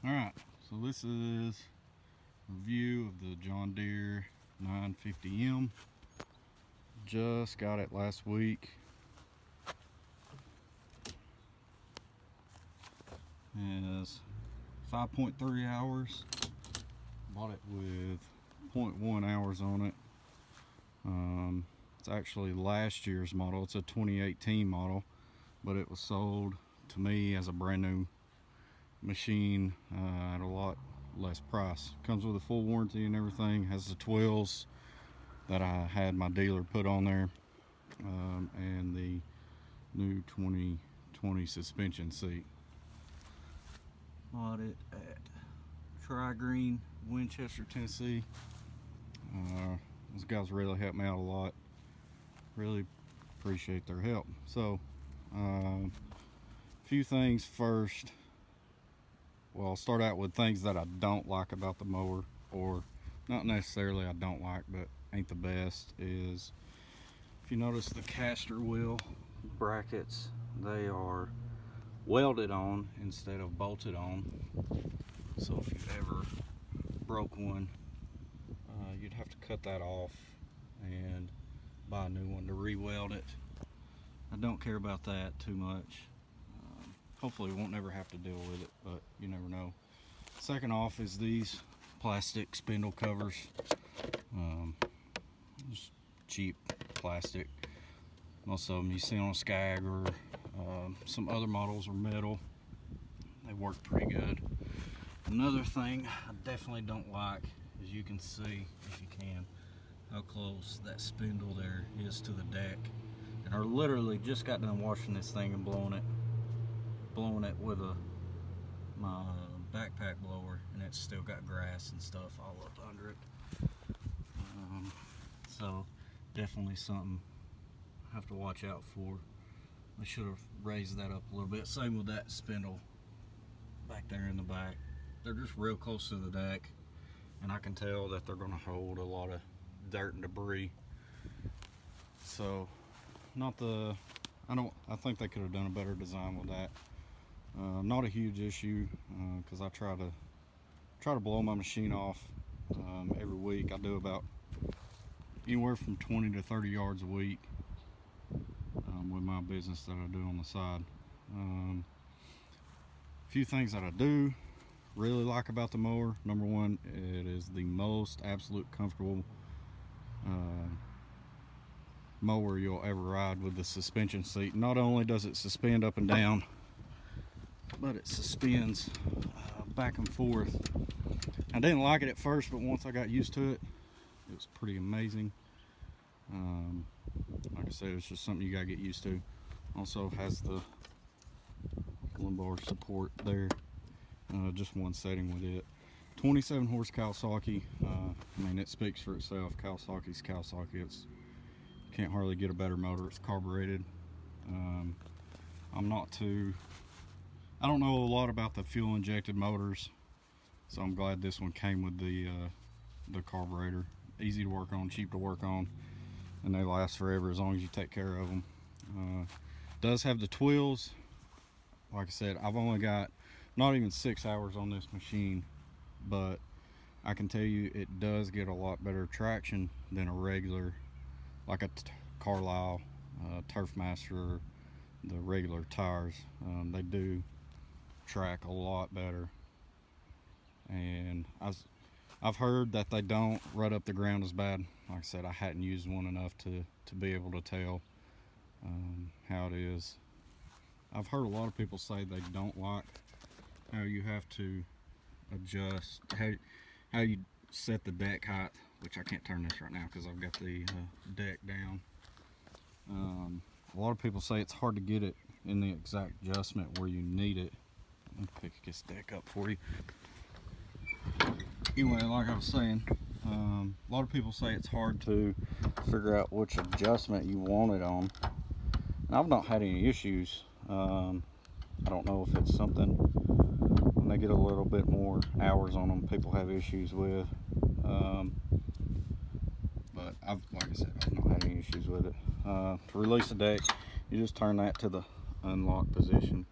Alright, so this is a view of the John Deere Z950M. Just got it last week. It has 5.3 hours. Bought it with 0.1 hours on it. It's actually last year's model. It's a 2018 model, but it was sold to me as a brand new machine at a lot less price. Comes with a full warranty and everything. Has the twills that I had my dealer put on there, and the new 2020 suspension seat. Bought it at Tri-Green, Winchester, Tennessee. Those guys really helped me out a lot. Really appreciate their help. So, a few things first. Well, I'll start out with things that I don't like about the mower, or not necessarily I don't like, but ain't the best, is if you notice the caster wheel brackets, they are welded on instead of bolted on. So if you ever broke one, you'd have to cut that off and buy a new one to re-weld it. I don't care about that too much. Hopefully we won't never have to deal with it, but you never know. Second off is these plastic spindle covers. Just cheap plastic. Most of them you see on a Skag or some other models are metal. They work pretty good. Another thing I definitely don't like is, you can see, if you can, how close that spindle there is to the deck. And I literally just got done washing this thing and blowing it with my backpack blower, and it's still got grass and stuff all up under it. So definitely something I have to watch out for. I should have raised that up a little bit. Same with that spindle back there in the back. They're just real close to the deck, and I can tell that they're going to hold a lot of dirt and debris. So I think they could have done a better design with that. Not a huge issue, because I try to blow my machine off every week. I do about anywhere from 20 to 30 yards a week with my business that I do on the side. A few things that I do really like about the mower. Number one, it is the most absolute comfortable mower you'll ever ride with the suspension seat. Not only does it suspend up and down, but it suspends back and forth. I didn't like it at first, but once I got used to it, it was pretty amazing. Like I said, it's just something you gotta get used to. Also has the lumbar support there. Just one setting with it. 27 horse Kawasaki. I mean, it speaks for itself. Kawasaki's Kawasaki. Can't hardly get a better motor. It's carbureted. I don't know a lot about the fuel injected motors, so I'm glad this one came with the carburetor. Easy to work on, cheap to work on, and they last forever as long as you take care of them. Does have the twills. Like I said, I've only got not even 6 hours on this machine, but I can tell you it does get a lot better traction than a regular, like a Carlisle, Turfmaster, the regular tires. They do track a lot better, and I've heard that they don't rut up the ground as bad. Like I said, I hadn't used one enough to be able to tell how it is. I've heard a lot of people say they don't like how you have to adjust how you set the deck height, which I can't turn this right now because I've got the deck down. A lot of people say it's hard to get it in the exact adjustment where you need it. Let me pick this deck up for you. Anyway, like I was saying, a lot of people say it's hard to figure out which adjustment you want it on. And I've not had any issues. I don't know if it's something when they get a little bit more hours on them, people have issues with. But like I said, I've not had any issues with it. To release the deck, you just turn that to the unlock position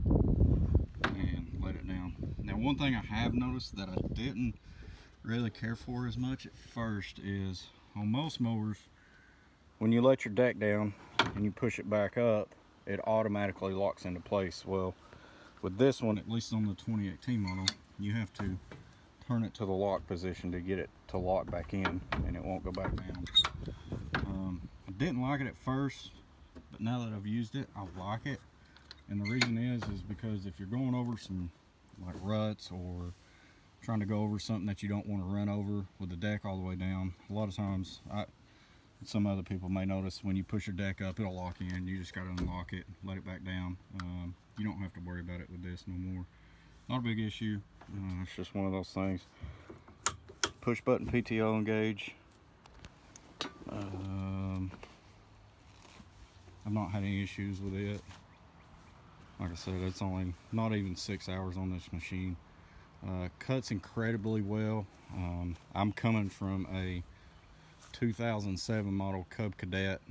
and let it down. Now Now, one thing I have noticed that I didn't really care for as much at first is on most mowers, when you let your deck down and you push it back up, it automatically locks into place. Well, with this one, at least on the 2018 model, you have to turn it to the lock position to get it to lock back in, and it won't go back down. I didn't like it at first, but now that I've used it, I like it. And the reason is because if you're going over some like ruts or trying to go over something that you don't want to run over with the deck all the way down, a lot of times, some other people may notice when you push your deck up, it'll lock in. You just got to unlock it, let it back down. You don't have to worry about it with this no more. Not a big issue. It's just one of those things. Push button PTO engage. I've not had any issues with it. Like I said, it's only not even 6 hours on this machine. Cuts incredibly well. I'm coming from a 2007 model Cub Cadet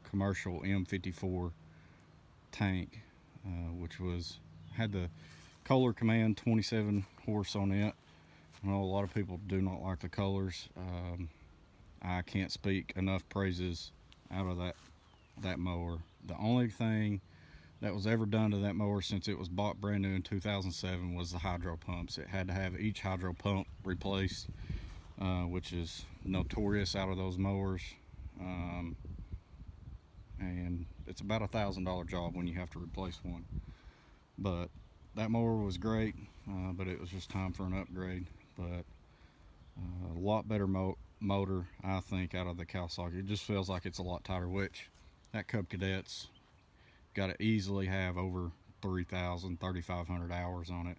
commercial M54 tank, which had the Kohler Command 27 horse on it. I know a lot of people do not like the colors. I can't speak enough praises out of that mower. The only thing that was ever done to that mower since it was bought brand new in 2007 was the hydro pumps. It had to have each hydro pump replaced, which is notorious out of those mowers. And it's about $1,000 job when you have to replace one. But that mower was great, but it was just time for an upgrade. But a lot better motor, I think, out of the Kawasaki. It just feels like it's a lot tighter, which that Cub Cadet's got to easily have over 3,500 hours on it.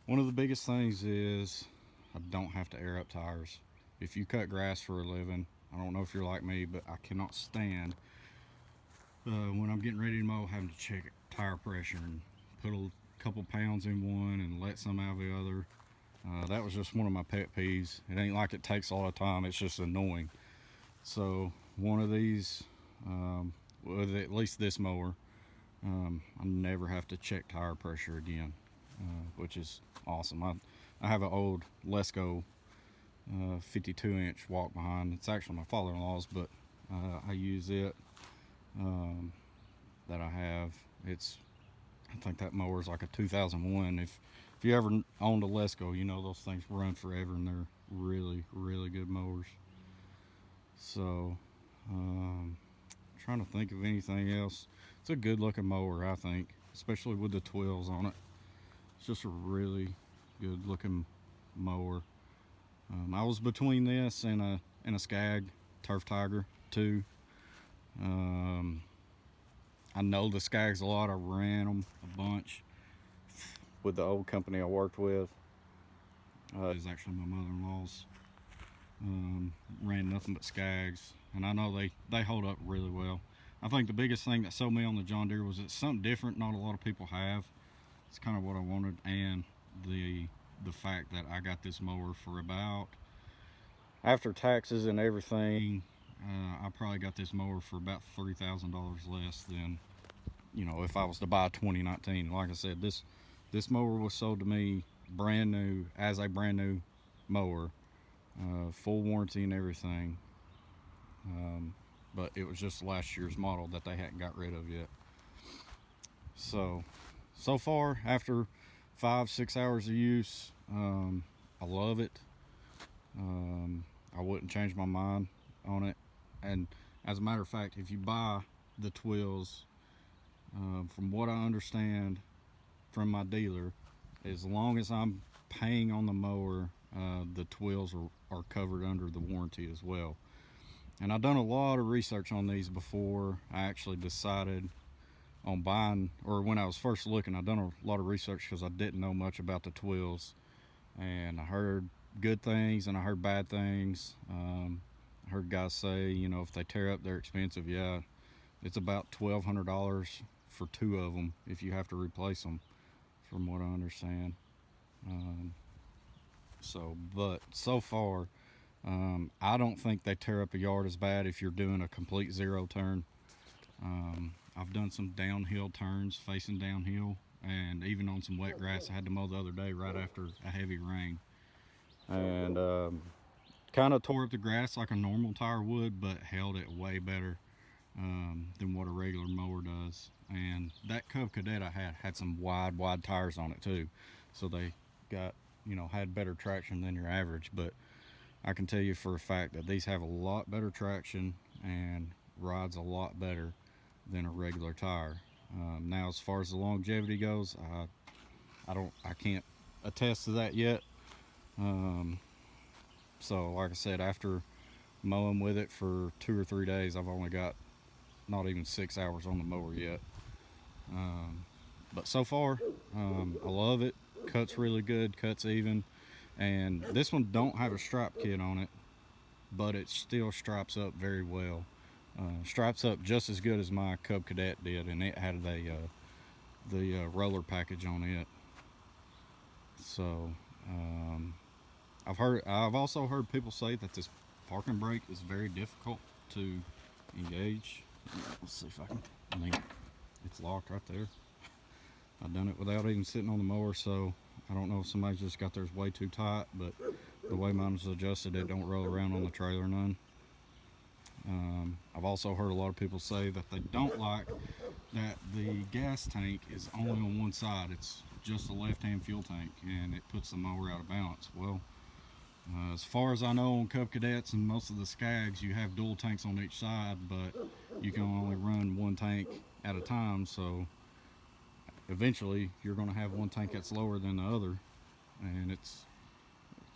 One of the biggest things is I don't have to air up tires. If you cut grass for a living, I don't know if you're like me, but I cannot stand when I'm getting ready to mow having to check tire pressure and put a couple pounds in one and let some out of the other. That was just one of my pet peeves. It ain't like it takes a lot of time, it's just annoying. So one of these, with at least this mower, I never have to check tire pressure again, which is awesome. I have an old Lesco 52-inch walk behind. It's actually my father-in-law's, but I use it. That I have. I think that mower is like a 2001. If you ever owned a Lesco, you know those things run forever, and they're really, really good mowers. So, trying to think of anything else. It's a good looking mower, I think, especially with the twills on it. It's just a really good looking mower. I was between this and a Skag Turf Tiger 2. I know the Skags a lot. I ran them a bunch with the old company I worked with. It's actually my mother-in-law's. Ran nothing but Skags, and I know they hold up really well. I think the biggest thing that sold me on the John Deere was it's something different not a lot of people have. It's kind of what I wanted, and the fact that I got this mower for about, after taxes and everything, I probably got this mower for about $3,000 less than, if I was to buy a 2019. Like I said, this mower was sold to me brand new, as a brand new mower, full warranty and everything. But it was just last year's model that they hadn't got rid of yet. So far, after 5-6 hours of use, I love it. I wouldn't change my mind on it. And as a matter of fact, if you buy the twills, from what I understand from my dealer, as long as I'm paying on the mower, the twills are covered under the warranty as well. And I've done a lot of research on these before I actually decided on buying, or when I was first looking. I've done a lot of research because I didn't know much about the twills, and I heard good things and I heard bad things. I heard guys say, if they tear up, they're expensive. Yeah, it's about $1,200 for 2 of them if you have to replace them, from what I understand. But so far, I don't think they tear up a yard as bad if you're doing a complete zero turn. I've done some downhill turns, facing downhill, and even on some wet grass. I had to mow the other day right after a heavy rain, and kind of tore up the grass like a normal tire would, but held it way better than what a regular mower does. And that Cub Cadet I had some wide tires on it too, so they got, you know, had better traction than your average. But I can tell you for a fact that these have a lot better traction and rides a lot better than a regular tire. Now, as far as the longevity goes, I can't attest to that yet. So like I said, after mowing with it for 2 or 3 days, I've only got not even 6 hours on the mower yet. But so far, I love it. Cuts really good, cuts even. And this one don't have a stripe kit on it, but it still stripes up very well. Stripes up just as good as my Cub Cadet did, and it had the roller package on it. So I've also heard people say that this parking brake is very difficult to engage. Let's see if I can. I mean, it's locked right there. I've done it without even sitting on the mower, so I don't know if somebody's just got theirs way too tight, but the way mine's adjusted, it don't roll around on the trailer none. I've also heard a lot of people say that they don't like that the gas tank is only on one side. It's just a left-hand fuel tank, and it puts the mower out of balance. Well, as far as I know, on Cub Cadets and most of the Skags, you have dual tanks on each side, but you can only run one tank at a time, so eventually you're going to have one tank that's lower than the other. And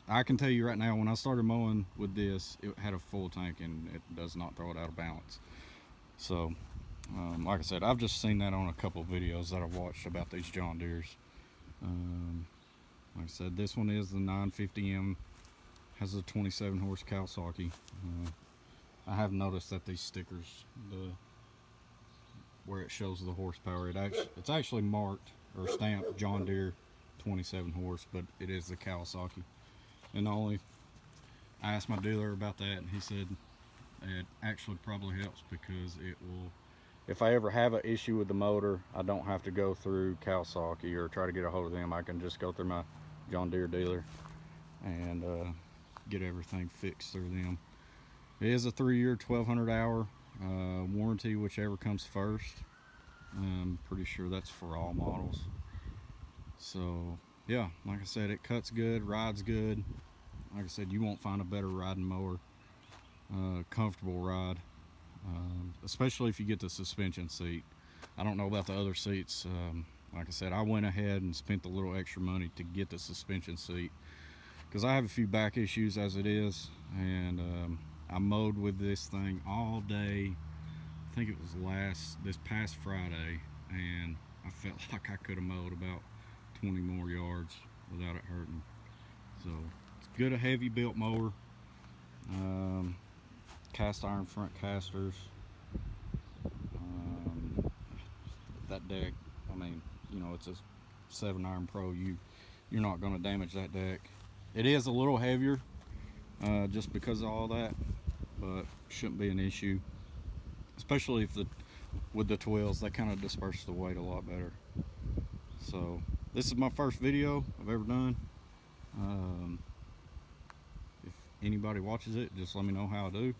I can tell you right now, when I started mowing with this, it had a full tank and it does not throw it out of balance. So like I said, I've just seen that on a couple of videos that I've watched about these John Deeres. Like I said, this one is the 950M, has a 27 horse Kawasaki. I have noticed that these stickers, where it shows the horsepower, it's actually marked or stamped John Deere 27 horse, but it is the Kawasaki. And I asked my dealer about that, and he said it actually probably helps because it will, if I ever have an issue with the motor, I don't have to go through Kawasaki or try to get a hold of them. I can just go through my John Deere dealer and get everything fixed through them. It is a 3-year, 1,200 hour warranty, whichever comes first. I'm pretty sure that's for all models. So yeah, like I said, it cuts good, rides good. Like I said, you won't find a better riding mower. Comfortable ride, especially if you get the suspension seat. I don't know about the other seats. Like I said, I went ahead and spent a little extra money to get the suspension seat because I have a few back issues as it is, and I mowed with this thing all day. I think it was this past Friday, and I felt like I could have mowed about 20 more yards without it hurting. So it's good, a heavy built mower. Cast iron front casters. That deck, I mean, you know, it's a 7-iron Pro. You're not going to damage that deck. It is a little heavier just because of all that, but shouldn't be an issue, especially if with the 12s, they kind of disperse the weight a lot better. So this is my first video I've ever done. If anybody watches it, just let me know how I do.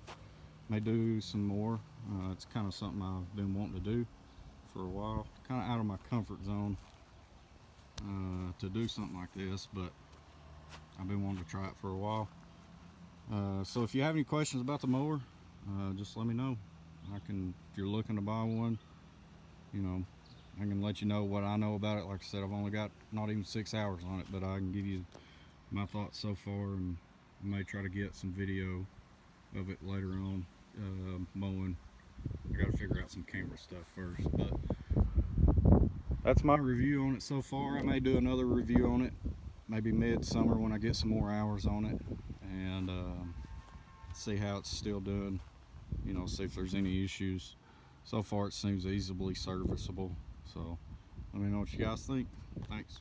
May do some more. It's kind of something I've been wanting to do for a while. Kind of out of my comfort zone to do something like this, but I've been wanting to try it for a while. So if you have any questions about the mower, just let me know. If you're looking to buy one, you know, I can let you know what I know about it. Like I said, I've only got not even 6 hours on it, but I can give you my thoughts so far, and I may try to get some video of it later on mowing. I gotta figure out some camera stuff first, but that's my review on it so far. I may do another review on it maybe mid-summer when I get some more hours on it, and see how it's still doing, you know, see if there's any issues. So far it seems easily serviceable, so let me know what you guys think. Thanks.